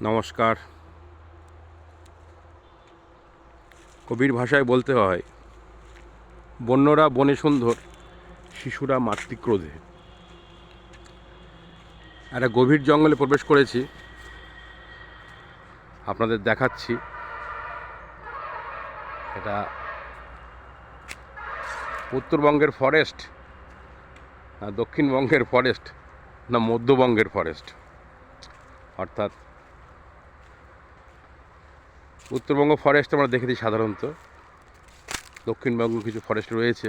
নমস্কার। কবির ভাষায় বলতে হয়, বন্যরা বনে সুন্দর, শিশুরা মাতৃক্রোধে। একটা গভীর জঙ্গলে প্রবেশ করেছি, আপনাদের দেখাচ্ছি। এটা উত্তরবঙ্গের ফরেস্ট না দক্ষিণবঙ্গের ফরেস্ট না মধ্যবঙ্গের ফরেস্ট, অর্থাৎ উত্তরবঙ্গ ফরেস্ট আমরা দেখেছি সাধারণত, দক্ষিণবঙ্গ কিছু ফরেস্ট রয়েছে।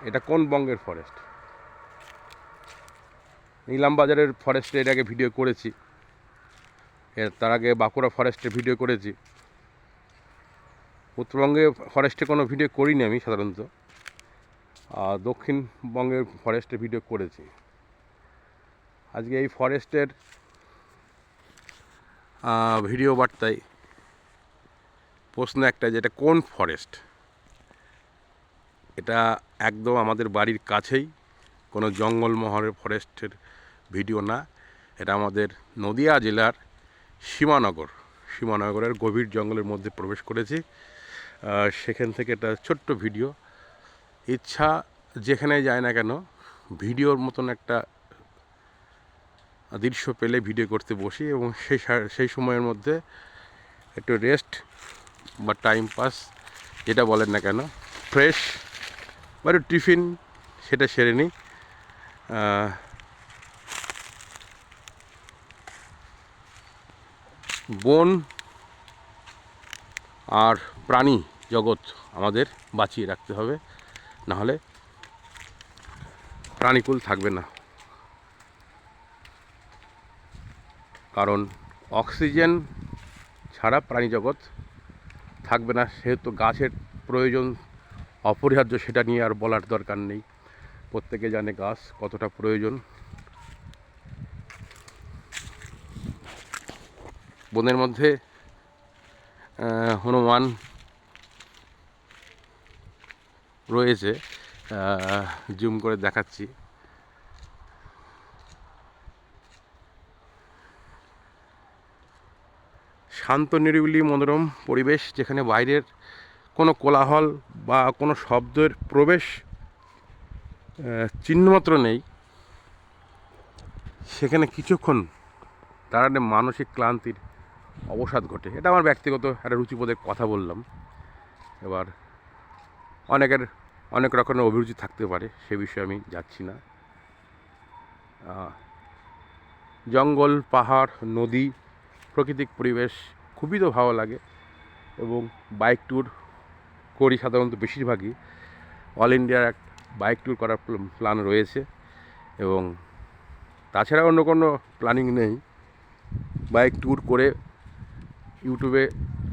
এটা কোন বঙ্গের ফরেস্ট? ইলামবাজারের ফরেস্টে এর আগে ভিডিও করেছি, তার আগে বাঁকুড়া ফরেস্টে ভিডিও করেছি। উত্তরবঙ্গে ফরেস্টে কোনো ভিডিও করিনি আমি সাধারণত, দক্ষিণবঙ্গের ফরেস্টে ভিডিও করেছি। আজকে এই ফরেস্টের ভিডিও বার্তায় প্রশ্ন একটা, যে এটা কোন ফরেস্ট। এটা একদম আমাদের বাড়ির কাছেই, কোনো জঙ্গলমহলের ফরেস্টের ভিডিও না। এটা আমাদের নদিয়া জেলার সীমানগরের গভীর জঙ্গলের মধ্যে প্রবেশ করেছি। সেখান থেকে একটা ছোট্ট ভিডিও। ইচ্ছা যেখানে যায় না কেন, ভিডিওর মতন একটা দৃশ্য পেলে ভিডিও করতে বসি, এবং সেই সময়ের মধ্যে একটু রেস্ট বা টাইম পাস, যেটা বলেন না কেন, ফ্রেশ বা একটু টিফিন, সেটা সেরে নিই। বন আর প্রাণী জগৎ আমাদের বাঁচিয়ে রাখতে হবে, নাহলে প্রাণীকুল থাকবে না। কারণ অক্সিজেন ছাড়া প্রাণী জগৎ থাকবে না, সেহেতু গাছের প্রয়োজন অপরিহার্য, সেটা নিয়ে আর বলার দরকার নেই। প্রত্যেকে জানে গাছ কতটা প্রয়োজন। বনের মধ্যে হনুমান রয়েছে, জুম করে দেখাচ্ছি। শান্ত নিরিবিলি মনোরম পরিবেশ, যেখানে বাইরের কোনো কোলাহল বা কোনো শব্দের প্রবেশ চিহ্নমাত্র নেই, সেখানে কিছুক্ষণ দাঁড়ালে মানসিক ক্লান্তির অবসাদ ঘটে। এটা আমার ব্যক্তিগত একটা রুচিবোধের কথা বললাম। এবার অনেকের অনেক রকমের অভিরুচি থাকতে পারে, সে বিষয়ে আমি যাচ্ছি না। জঙ্গল, পাহাড়, নদী, প্রাকৃতিক পরিবেশ খুবই তো ভালো লাগে, এবং বাইক ট্যুর করি সাধারণত, বেশিরভাগই অল ইন্ডিয়ার এক বাইক ট্যুর করার প্ল্যান রয়েছে, এবং তাছাড়া অন্য কোনো প্ল্যানিং নেই। বাইক ট্যুর করে ইউটিউবে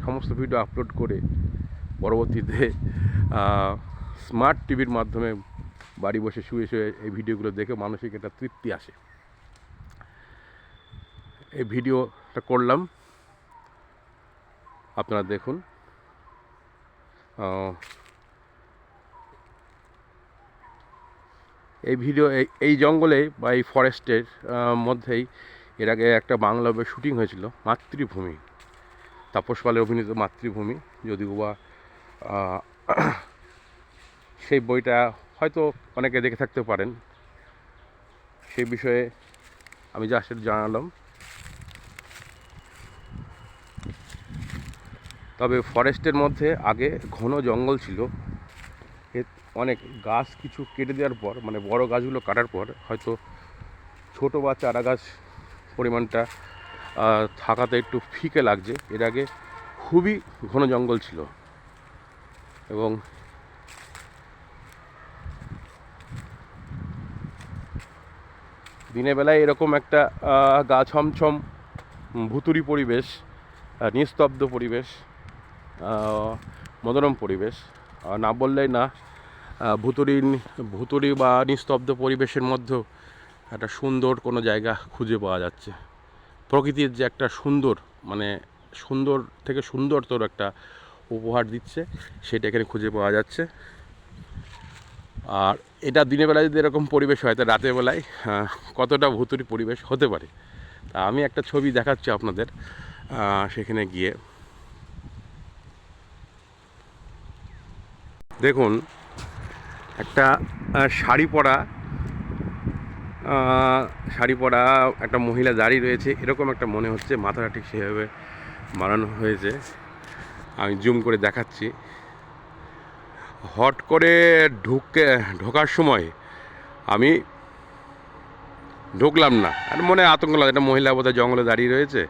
সমস্ত ভিডিও আপলোড করে পরবর্তীতে স্মার্ট টিভির মাধ্যমে বাড়ি বসে শুয়ে শুয়ে এই ভিডিওগুলো দেখে মানসিক একটা তৃপ্তি আসে। এই ভিডিওটা করলাম, আপনারা দেখুন। এই ভিডিও এই জঙ্গলে বা এই ফরেস্টের মধ্যেই এর আগে একটা বাংলা বইয়ের শুটিং হয়েছিল, মাতৃভূমি, তাপস পালের অভিনীত মাতৃভূমি। যদিও বা সেই বইটা হয়তো অনেকে দেখে থাকতে পারেন, সেই বিষয়ে আমি যা সেটা জানালাম। তবে ফরেস্টের মধ্যে আগে ঘন জঙ্গল ছিল, অনেক গাছ কিছু কেটে দেওয়ার পর, মানে বড় গাছগুলো কাটার পর হয়তো ছোটো বা চারা গাছ পরিমাণটা থাকাতে একটু ফিকে লাগছে। এর আগে খুবই ঘন জঙ্গল ছিল, এবং দিনের বেলায় এরকম একটা গা ছমছম ভুতুড়ি পরিবেশ, নিস্তব্ধ পরিবেশ, মনোরম পরিবেশ, না বললেই না। ভুতুড়ি বা নিস্তব্ধ পরিবেশের মধ্যেও একটা সুন্দর কোনো জায়গা খুঁজে পাওয়া যাচ্ছে। প্রকৃতির যে একটা সুন্দর, মানে সুন্দর থেকে সুন্দরতর একটা উপহার দিচ্ছে, সেটা এখানে খুঁজে পাওয়া যাচ্ছে। আর এটা দিনের বেলায় যদি এরকম পরিবেশ হয়, তা রাতের বেলায় কতটা ভুতুড়ি পরিবেশ হতে পারে, তা আমি একটা ছবি দেখাচ্ছি আপনাদের সেখানে গিয়ে। দেখুন, একটা শাড়ি পরা একটা মহিলা দাঁড়িয়ে রয়েছে, এরকম একটা মনে হচ্ছে। মাথাটা ঠিক সেভাবে বানানো হয়েছে, আমি জুম করে দেখাচ্ছি। হট করে ঢোকার সময় আমি ঢুকলাম না, আর মনে আতঙ্ক লাগে, একটা মহিলা বোধহয় জঙ্গলে দাঁড়িয়ে রয়েছে,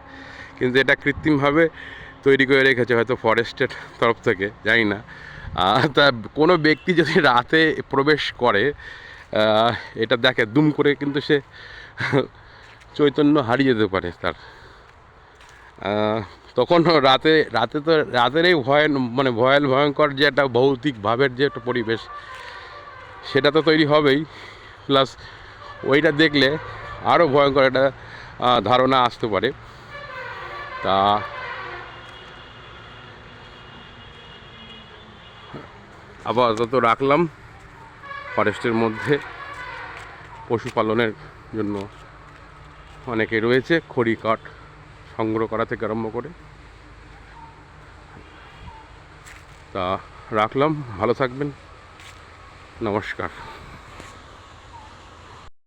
কিন্তু এটা কৃত্রিমভাবে তৈরি করে রেখেছে, হয়তো ফরেস্টের তরফ থেকে, জানি না। তা কোনো ব্যক্তি যদি রাতে প্রবেশ করে এটা দেখে, দুম করে কিন্তু সে চৈতন্য হারিয়ে যেতে পারে তার। তখন রাতে তো রাতের এই মানে ভয়ঙ্কর যে একটা ভৌতিক ভাবের যে একটা পরিবেশ, সেটা তো তৈরি হবেই। প্লাস ওইটা দেখলে আরও ভয়ঙ্কর একটা ধারণা আসতে পারে। তা আপাতত রাখলাম। ফরেস্টের মধ্যে পশুপালনের জন্য অনেকে রয়েছে, খড়ি কাঠ সংগ্রহ করা থেকে আরম্ভ করে। তা রাখলাম, ভালো থাকবেন, নমস্কার।